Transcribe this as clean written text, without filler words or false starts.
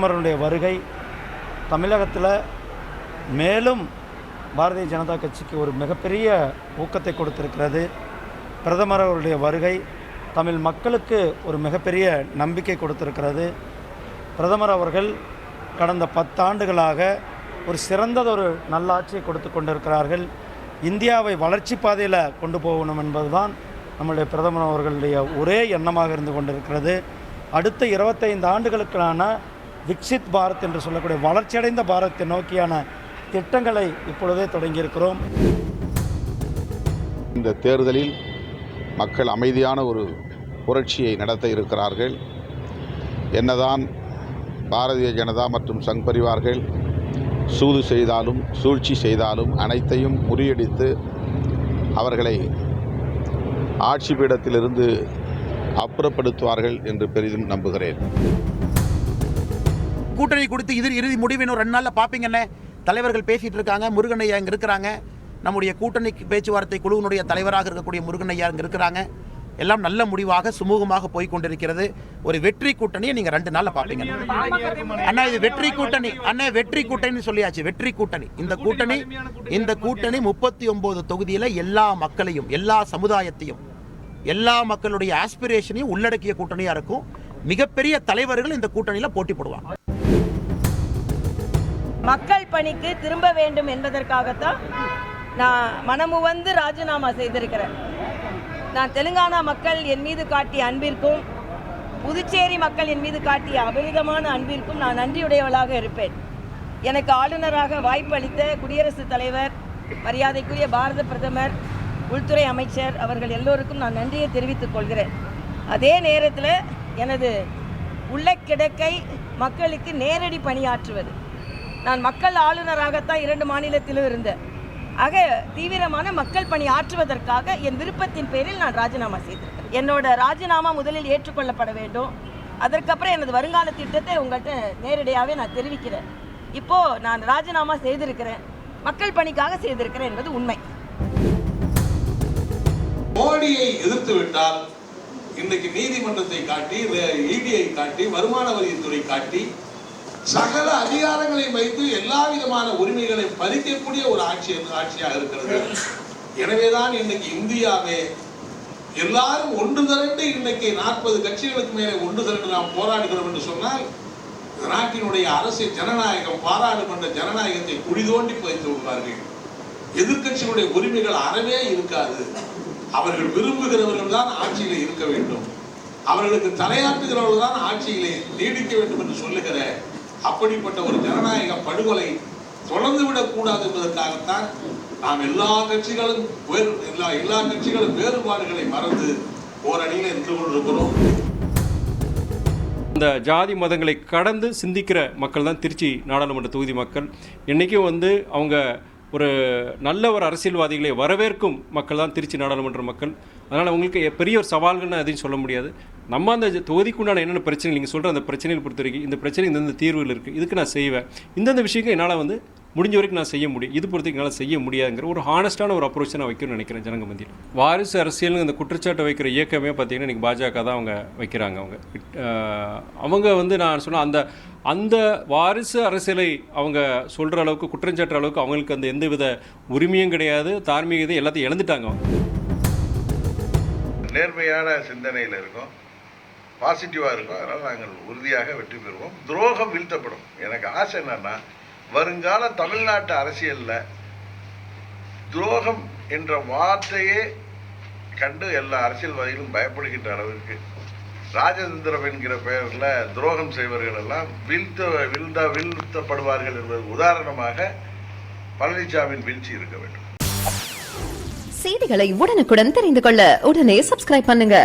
பிரதமருடைய வருகை தமிழகத்தில் மேலும் பாரதிய ஜனதா கட்சிக்கு ஒரு மிகப்பெரிய ஊக்கத்தை கொடுத்திருக்கிறது. பிரதமர் அவருடைய வருகை தமிழ் மக்களுக்கு ஒரு மிகப்பெரிய நம்பிக்கை கொடுத்திருக்கிறது. பிரதமர் அவர்கள் கடந்த 10 ஆண்டுகளாக ஒரு சிறந்ததொரு நல்லாட்சியை கொடுத்து கொண்டிருக்கிறார்கள். இந்தியாவை வளர்ச்சி பாதையில் கொண்டு போகணும் என்பதுதான் நம்முடைய பிரதமர் அவர்களுடைய ஒரே எண்ணமாக இருந்து கொண்டிருக்கிறது. அடுத்த 25 ஆண்டுகளுக்கான விக்சித் பாரத் என்று சொல்லக்கூடிய வளர்ச்சியடைந்த பாரத்தை நோக்கியான திட்டங்களை இப்பொழுதே தொடங்கியிருக்கிறோம். இந்த தேர்தலில் மக்கள் அமைதியான ஒரு புரட்சியை நடத்த இருக்கிறார்கள். என்னதான் பாரதிய ஜனதா மற்றும் சங் பரிவார்கள் சூது செய்தாலும் சூழ்ச்சி செய்தாலும் அனைத்தையும் முறியடித்து அவர்களை ஆட்சி பீடத்திலிருந்து அப்புறப்படுத்துவார்கள் என்று பெரிதும் நம்புகிறேன். கூட்டணி கொடுத்து இறுதி முடிவு இன்னும் 2 நாளில் பார்ப்பீங்கன்னே. தலைவர்கள் பேசிகிட்டு இருக்காங்க. முருகன் ஐயா இங்கே இருக்கிறாங்க. நம்முடைய கூட்டணி பேச்சுவார்த்தை குழுவினுடைய தலைவராக இருக்கக்கூடிய முருகன் ஐயா இங்கே இருக்கிறாங்க. எல்லாம் நல்ல முடிவாக சுமூகமாக போய் கொண்டிருக்கிறது. ஒரு வெற்றி கூட்டணியை நீங்கள் 2 நாளில் பார்ப்பீங்க. அண்ணா இது வெற்றி கூட்டணி. அண்ணா வெற்றி கூட்டணி சொல்லியாச்சு. வெற்றி கூட்டணி. இந்த கூட்டணி 39 தொகுதியில் எல்லா மக்களையும், எல்லா சமுதாயத்தையும், எல்லா மக்களுடைய ஆஸ்பிரேஷனையும் உள்ளடக்கிய கூட்டணியாக இருக்கும். மிகப்பெரிய தலைவர்கள் இந்த கூட்டணியில் போட்டி போடுவாங்க. மக்கள் பணிக்கு திரும்ப வேண்டும் என்பதற்காகத்தான் நான் மனமுவந்து ராஜினாமா செய்திருக்கிறேன். நான் தெலுங்கானா மக்கள் என் மீது காட்டிய அன்பிற்கும், புதுச்சேரி மக்கள் என் மீது காட்டிய அபரிதமான அன்பிற்கும் நான் நன்றியுடையவளாக இருப்பேன். எனக்கு ஆளுநராக வாய்ப்பு அளித்த குடியரசுத் தலைவர், மரியாதைக்குரிய பாரத பிரதமர், உள்துறை அமைச்சர் அவர்கள் எல்லோருக்கும் நான் நன்றியை தெரிவித்துக் கொள்கிறேன். அதே நேரத்தில் எனது உள்ள கிடக்கை மக்களுக்கு நேரடி பணியாற்றுவது. நான் மக்கள் ஆளுநராகத்தான் 2 மாநிலத்திலும் இருந்தேன். ஆக தீவிரமான மக்கள் பணி ஆற்றுவதற்காக என் விருப்பத்தின் பேரில் நான் ராஜினாமா செய்திருக்கேன். என்னோட ராஜினாமா முதலில் ஏற்றுக்கொள்ளப்பட வேண்டும். அதற்கப்புறம் எனது வருங்கால திட்டத்தை உங்கள்கிட்ட நேரடியாகவே நான் தெரிவிக்கிறேன். இப்போது நான் ராஜினாமா செய்திருக்கிறேன். மக்கள் பணிக்காக செய்திருக்கிறேன் என்பது உண்மை. மோடியை எதிர்த்து விட்டால் இன்னைக்கு நீதிமன்றத்தை காட்டி, இடியை காட்டி, வருமான வரித்துறை காட்டி, சகல அதிகாரங்களை வைத்து எல்லா விதமான உரிமைகளை பறிக்கக்கூடிய ஒரு ஆட்சியாக இருக்கிறது. எனவேதான் இன்னைக்கு இந்தியாவே எல்லாரும் ஒன்று திரண்டு இன்னைக்கு 40 கட்சிகளுக்கு மேலே ஒன்று திரண்டு நாம் போராடுகிறோம் என்று சொன்னால், நாட்டினுடைய அரசியல் ஜனநாயகம், பாராளுமன்ற ஜனநாயகத்தை குழி தோண்டி புதைத்து விடுவார்கள். எதிர்கட்சிகளுடைய உரிமைகள் அறவே இருக்காது. அவர்கள் விரும்புகிறவர்கள் தான் ஆட்சியிலே இருக்க வேண்டும், அவர்களுக்கு தலையாட்டுகிறவர்கள் தான் ஆட்சியிலே நீடிக்க வேண்டும் என்று சொல்லுகிற அப்படிப்பட்ட ஒரு ஜனநாயக படுகொலை தொடர்ந்து விடக்கூடாது என்பதற்காகத்தான் நாம் எல்லா கட்சிகளும் வேறுபாடுகளை மறந்து ஓரணியில் நின்று கொண்டிருக்கிறோம். இந்த ஜாதி மதங்களை கடந்து சிந்திக்கிற மக்கள் தான் திருச்சி நாடாளுமன்ற தொகுதி மக்கள். இன்றைக்கும் அவங்க ஒரு நல்ல ஒரு அரசியல்வாதிகளை வரவேற்கும் மக்கள் தான் திருச்சி நாடாளுமன்ற மக்கள். அதனால் அவங்களுக்கு பெரிய ஒரு சவால்கள்னு எதையும் சொல்ல முடியாது. நம்ம அந்த தொகுதிக்குண்டான என்னென்ன பிரச்சனை நீங்கள் சொல்கிற அந்த பிரச்சனைகள் பொறுத்த வரைக்கும் இந்த பிரச்சனை இந்தந்த தீர்வுகள் இருக்குது, இதுக்கு நான் செய்வேன், இந்தந்த விஷயங்கள் என்னால் முடிஞ்ச வரைக்கும் நான் செய்ய முடியும், இது பொறுத்து என்னால் செய்ய முடியாதுங்கிற ஒரு ஹானஸ்டான ஒரு அப்ரோச் நான் வைக்கணும்னு நினைக்கிறேன் ஜனங்க மத்தியில். வாரிசு அரசியல் அந்த குற்றச்சாட்டை வைக்கிற இயக்கமே பார்த்தீங்கன்னா இன்றைக்கி பாஜக தான் அவங்க வைக்கிறாங்க. அவங்க நான் சொன்ன அந்த வாரிசு அரசியலை அவங்க சொல்கிற அளவுக்கு, குற்றஞ்சாட்டுற அளவுக்கு அவங்களுக்கு அந்த எந்தவித உரிமையும் கிடையாது, தார்மீகத்தை எல்லாத்தையும் இழந்துட்டாங்க. அவங்க நேர்மையான சிந்தனையில் இருக்கும், பாசிட்டிவாக இருக்கும். அதனால் நாங்கள் உறுதியாக வெற்றி பெறுவோம். துரோகம் வீழ்த்தப்படும். எனக்கு ஆசை என்னன்னா, வருங்கால தமிழ்நாட்டு அரசியலில் துரோகம் என்ற வார்த்தையே கண்டு எல்லா அரசியல்வாதிகளும் பயப்படுகின்ற அளவிற்கு ராஜதந்திரம் என்கிற பெயரில் துரோகம் செய்வர்கள் எல்லாம் வீழ்த்தப்படுவார்கள் என்பது உதாரணமாக பழனிசாமியின் வீழ்ச்சி இருக்க வேண்டும். செய்திகளை உடனுக்குடன் தெரிந்து கொள்ள உடனே சப்ஸ்கிரைப் பண்ணுங்க.